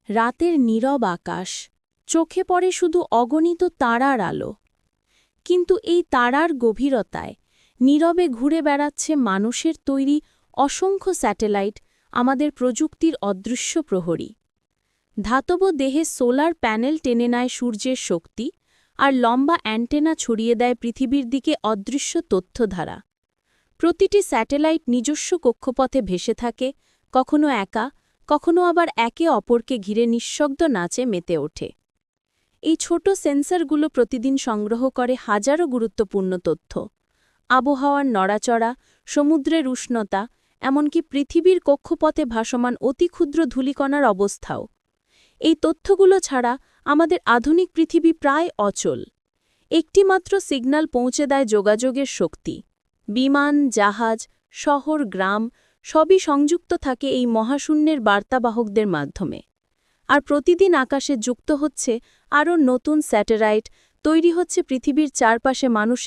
রাতের নীরব আকাশ, চোখে পড়ে শুধু অগণিত তারার আলো। কিন্তু এই তারার গভীরতায় নীরবে ঘুরে বেড়াচ্ছে মানুষের তৈরি অসংখ্য স্যাটেলাইট, আমাদের প্রযুক্তির অদৃশ্য প্রহরী। ধাতব দেহে সোলার প্যানেল টেনে নেয় সূর্যের শক্তি, আর লম্বা অ্যান্টেনা ছড়িয়ে দেয় পৃথিবীর দিকে অদৃশ্য তথ্যধারা। প্রতিটি স্যাটেলাইট নিজস্ব কক্ষপথে ভেসে থাকে, কখনো একা, কখনো আবার একে অপরকে ঘিরে নিঃশব্দ নাচে মেতে ওঠে। এই ছোট সেন্সরগুলো প্রতিদিন সংগ্রহ করে হাজারো গুরুত্বপূর্ণ তথ্য, আবহাওয়ার নড়াচড়া, সমুদ্রের উষ্ণতা, এমনকি পৃথিবীর কক্ষপথে ভাসমান অতি ক্ষুদ্র ধূলিকণার অবস্থাও। এই তথ্যগুলো ছাড়া আমাদের আধুনিক পৃথিবী প্রায় অচল। একটিমাত্র সিগন্যাল পৌঁছে দেয় যোগাযোগের শক্তি। বিমান, জাহাজ, শহর, গ্রাম সবই সংযুক্ত থাকে এই মহাশূন্যের বার্তাবাহকদের মাধ্যমে। আর প্রতিদিন আকাশে যুক্ত হচ্ছে আরও নতুন স্যাটেলাইট, তৈরি হচ্ছে পৃথিবীর চারপাশে মানুষের